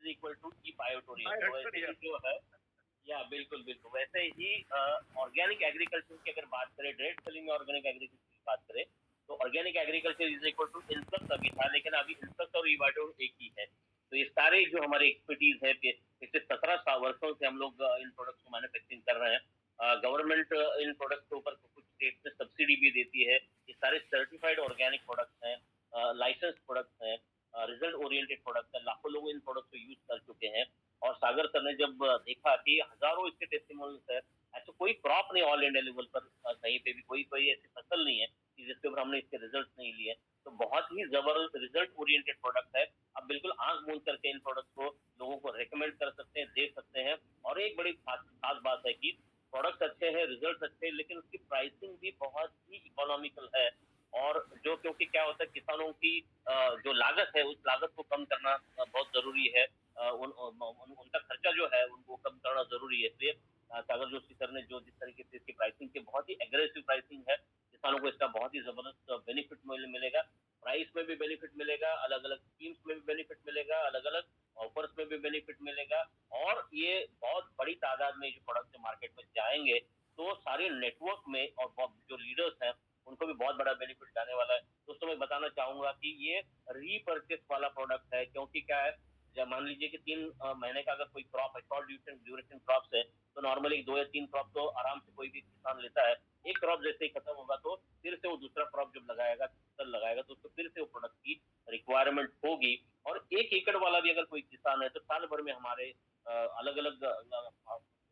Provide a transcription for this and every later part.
Is equal to ई बायोटोरियम। तो वैसे ही जो है, या बिल्कुल बिल्कुल वैसे ही ऑर्गेनिक एग्रीकल्चर की अगर बात करें, डायरेक्ट सेलिंग में ऑर्गेनिक एग्रीकल्चर की बात करें, तो organic agriculture is equal to influx अभी था, लेकिन अभी इनफ्लक्स और ई बायो एक ही है। तो ये सारे जो हमारे एक्सपर्टीज है, पिछले 17 वर्षों से हम लोग इन प्रोडक्ट्स को मैन्युफैक्चरिंग कर रहे हैं। गवर्नमेंट इन प्रोडक्ट्स के ऊपर कुछ स्टेट में सब्सिडी भी देती है। ये सारे सर्टिफाइड ऑर्गेनिक प्रोडक्ट्स हैं, लाइसेंस प्रोडक्ट्स हैं, रिजल्ट ओरिएंटेड प्रोडक्ट्स हैं। लाखों लोग इन प्रोडक्ट्स को यूज कर चुके हैं। और सागर सर ने जब देखा कि हजारों इसके टेस्टिमोनियल्स है, ऐसा कोई क्रॉप नहीं ऑल इंडिया लेवल पर कहीं पे भी कोई ऐसी फसल नहीं है कि जिसके ऊपर हमने इसके रिजल्ट नहीं लिए। तो बहुत ही जबरदस्त रिजल्ट ओरिएंटेड प्रोडक्ट है। आप बिल्कुल आंख मूंद करके इन प्रोडक्ट को लोगों को रेकमेंड कर सकते हैं, दे सकते हैं। और एक बड़ी खास बात है कि प्रोडक्ट अच्छे हैं, रिजल्ट अच्छे हैं, लेकिन उसकी प्राइसिंग भी बहुत ही इकोनॉमिकल है। और जो क्योंकि क्या होता है, किसानों की जो लागत है उस लागत को कम करना बहुत जरूरी है। उनका खर्चा जो है उनको कम करना जरूरी है। इसलिए सागर जोशी सर ने जो जिस तरीके से इसकी प्राइसिंग की, बहुत ही एग्रेसिव प्राइसिंग है, किसानों को इसका बहुत ही जबरदस्त बेनिफिट मिलेगा। प्राइस में भी बेनिफिट मिलेगा, अलग अलग स्कीम्स में भी बेनिफिट मिलेगा, अलग अलग ऑफर्स में भी बेनिफिट मिलेगा। और ये बहुत बड़ी तादाद में जो प्रोडक्ट मार्केट में जाएंगे, तो सारे नेटवर्क में और जो लीडर्स हैं उनको भी बहुत बड़ा बेनिफिट जाने वाला है। दोस्तों मैं बताना चाहूंगा कि ये रीपर्चेस वाला प्रोडक्ट है, क्योंकि क्या है, जब मान लीजिए कि 3 महीने का अगर कोई क्रॉप है, शॉर्ट ड्यूरेशन क्रॉप्स है, तो नॉर्मली 2 या 3 क्रॉप तो आराम से कोई भी किसान लेता है। एक क्रॉप जैसे ही खत्म होगा तो फिर से वो दूसरा क्रॉप जब लगाएगा, फसल लगाएगा, तो उसको फिर से वो प्रोडक्ट की रिक्वायरमेंट होगी। और 1 एकड़ वाला भी अगर कोई किसान है, तो साल भर में हमारे अलग अलग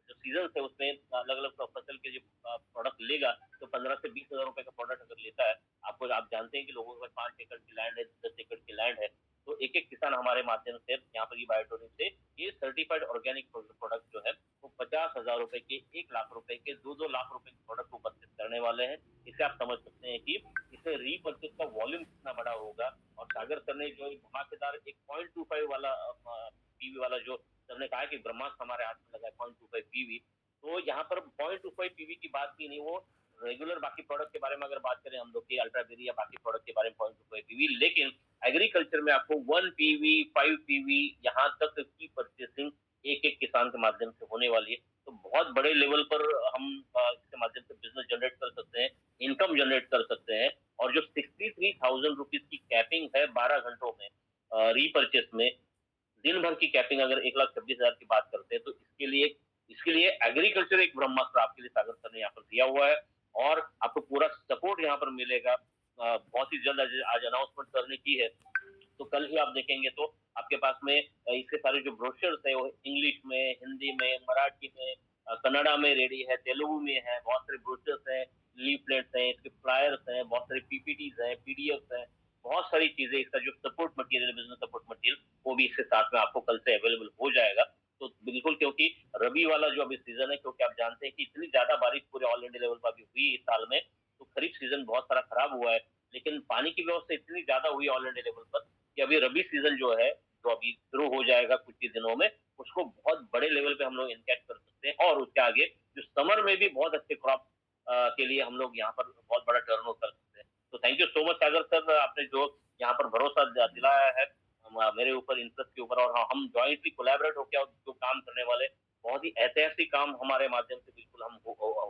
जो सीजन है उसमें अलग अलग फसल के जो प्रोडक्ट लेगा, तो 15 से 20 हजार रुपए का प्रोडक्ट अगर लेता है, आप जानते हैं कि लोगों के पास 5 एकड़ की लैंड है, 10 एकड़ की लैंड है, तो एक एक किसान हमारे माध्यम से यहाँ पर ये बायोटोनिक से ये सर्टिफाइड ऑर्गेनिक प्रोडक्ट जो है वो 50 हजार रुपए के, 1 लाख रुपए के, 2-2 लाख रुपए के प्रोडक्ट को परचेज करने वाले हैं। इससे आप समझ सकते हैं कि इसे रीपर्चेज का वॉल्यूम कितना बड़ा होगा। और सागर सर ने जो धमाकेदार एक 0.25 वाला पीवी वाला जो सर ने कहा कि ब्रह्मास्त्र हमारे हाथ में लगा है 0.25 पीवी, तो यहाँ पर 0.25 पीवी की बात की नहीं, वो रेगुलर बाकी प्रोडक्ट के बारे में अगर बात करें हम लोग की अल्ट्राबेरी या बाकी प्रोडक्ट के बारे में 0.25 पीवी, लेकिन एग्रीकल्चर में आपको 1 पीवी, 5 पीवी यहाँ तक की परचेसिंग एक एक किसान के माध्यम से होने वाली है। तो बहुत बड़े लेवल पर हम इसके माध्यम से बिजनेस जनरेट कर सकते हैं, इनकम जनरेट कर सकते हैं। और जो 63,000 रुपीज की कैपिंग है 12 घंटों में रीपर्चेस में, दिन भर की कैपिंग अगर 1,26,000 की बात करते हैं, तो इसके लिए एग्रीकल्चर एक ब्रह्मास्त्र आपके लिए सागर सर ने यहाँ पर दिया हुआ है। और आपको पूरा सपोर्ट यहाँ पर मिलेगा। बहुत ही जल्द आज अनाउंसमेंट करने की है, तो कल ही आप देखेंगे तो आपके पास में इसके सारे जो ब्रोशर्स है वो इंग्लिश में, हिंदी में, मराठी में, कन्नड़ा में रेडी है, तेलुगु में है, बहुत सारे ब्रोशर्स हैं, लीफलेट्स हैं, इसके फ्लायर्स हैं, बहुत सारे पीपीटीज हैं, पीडीएफ हैं, बहुत सारी चीजें। इसका जो support material, business support material, वो भी इसके साथ में आपको कल से अवेलेबल हो जाएगा। तो बिल्कुल, क्योंकि रबी वाला जो अभी सीजन है, क्योंकि आप जानते हैं कि इतनी ज्यादा बारिश पूरे ऑल इंडिया लेवल पर अभी हुई इस साल में, तो खरीफ सीजन बहुत सारा खराब हुआ है। लेकिन पानी की व्यवस्था इतनी ज्यादा हुई ऑल इंडिया लेवल पर कि अभी रबी सीजन जो है, जो अभी शुरू हो जाएगा कुछ ही दिनों में, उसको बहुत बड़े लेवल पे हम लोग इनकैच कर सकते हैं। और उसके आगे जो समर में भी बहुत अच्छे क्रॉप के लिए हम लोग यहाँ पर बहुत बड़ा टर्नओवर कर सकते हैं। तो thank you so much Sagar sir, आपने जो यहाँ पर भरोसा दिलाया है मेरे ऊपर, इंटरेस्ट के ऊपर, और हम ज्वाइंटली कोलैबोरेट होकर जो काम करने वाले, बहुत ही ऐतिहासिक काम हमारे माध्यम से बिल्कुल हम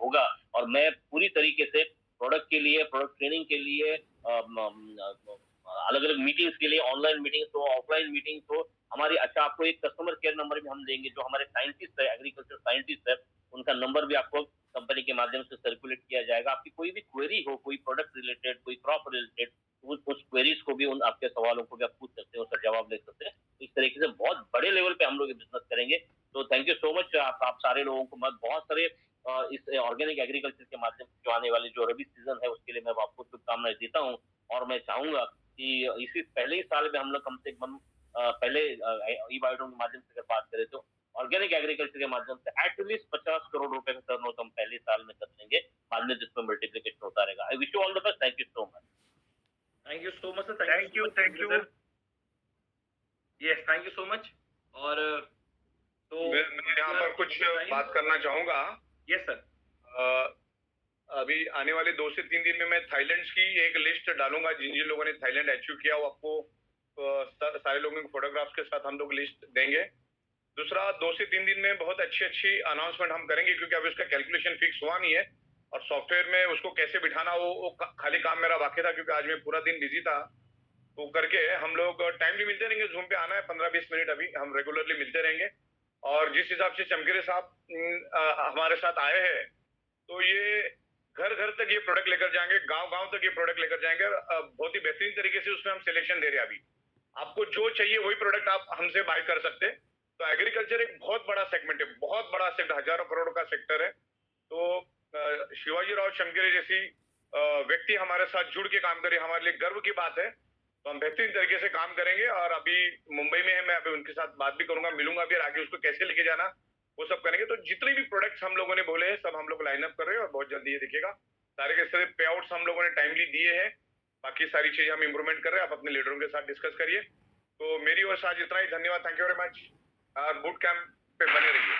होगा। और मैं पूरी तरीके से प्रोडक्ट के लिए, प्रोडक्ट ट्रेनिंग के लिए, अलग अलग मीटिंग्स के लिए, ऑनलाइन मीटिंग्स हो, ऑफलाइन मीटिंग्स हो, हमारी, अच्छा आपको एक कस्टमर केयर नंबर भी हम देंगे, जो हमारे साइंटिस्ट है, एग्रीकल्चर साइंटिस्ट है, उनका नंबर भी आपको कंपनी के माध्यम से सर्कुलेट किया जाएगा। आपकी कोई भी क्वेरी हो, कोई प्रोडक्ट रिलेटेड, कोई क्रॉप रिलेटेड, उस क्वेरीज को भी, उन आपके सवालों को भी आप पूछ सकते हैं, उसका जवाब ले सकते हैं। इस तरीके से बहुत बड़े लेवल पे हम लोग बिजनेस करेंगे। तो थैंक यू सो मच आप सारे लोगों को। मैं बहुत सारे इस ऑर्गेनिक एग्रीकल्चर के माध्यम से जो आने वाले जो रबी सीजन है उसके लिए मैं आपको शुभकामनाएं देता हूँ। और मैं चाहूंगा कि इसी पहले ही साल में हम लोग कम से कम पहले ई बायोडोम के माध्यम से अगर बात करें तो ऑर्गेनिक एग्रीकल्चर के माध्यम से एटलीस्ट 50 करोड़ रुपए का टर्नओवर हम पहले साल में कर लेंगे, बाद में जिसमें मल्टीप्लिकेशन होता रहेगा। I wish you all the best. Thank you so much. Thank you so much sir. Thank you yes, thank you so much. और तो मैं यहाँ पर कुछ बात करना चाहूंगा। Yes sir. अभी आने वाले 2 से 3 दिन में मैं थाईलैंड की एक लिस्ट डालूंगा, जिन जिन लोगों ने थाईलैंड अचीव किया वो आपको सारे लोगों के फोटोग्राफ्स के साथ हम लोग लिस्ट देंगे। दूसरा 2 से 3 दिन में बहुत अच्छी अनाउंसमेंट हम करेंगे, क्योंकि अभी उसका कैलकुलेशन फिक्स हुआ नहीं है और सॉफ्टवेयर में उसको कैसे बिठाना वो खाली काम मेरा बाकी था, क्योंकि आज मैं पूरा दिन बिजी था। तो करके हम लोग टाइमली मिलते रहेंगे। जूम पे आना है 15-20 मिनट, अभी हम रेगुलरली मिलते रहेंगे। और जिस हिसाब से चमकेरे साहब हमारे साथ आए हैं, तो ये घर घर तक ये प्रोडक्ट लेकर जाएंगे, गांव गांव तक ये प्रोडक्ट लेकर जाएंगे। और बहुत ही बेहतरीन तरीके से उसमें हम सिलेक्शन दे रहे हैं। अभी आपको जो चाहिए वही प्रोडक्ट आप हमसे बाय कर सकते हैं। तो एग्रीकल्चर एक बहुत बड़ा सेगमेंट है, बहुत बड़ा सेक्टर, हजारों करोड़ का सेक्टर है। तो शिवाजी राव चमकेरे जैसी व्यक्ति हमारे साथ जुड़ के काम करे, हमारे लिए गर्व की बात है। तो हम बेहतरीन तरीके से काम करेंगे। और अभी मुंबई में है, मैं अभी उनके साथ बात भी करूंगा, मिलूंगा भी, और आगे उसको कैसे लेके जाना वो सब करेंगे। तो जितने भी प्रोडक्ट्स हम लोगों ने बोले हैं सब हम लोग लाइन अप कर रहे हैं, और बहुत जल्दी ये दिखेगा। सारे के सारे पे आउट्स हम लोगों ने टाइमली दिए हैं। बाकी सारी चीजें हम इंप्रूवमेंट कर रहे हैं, आप अपने लीडरों के साथ डिस्कस करिए। तो मेरी ओर से आज इतना ही। धन्यवाद, thank you very much. Boot camp पे बने रहिए।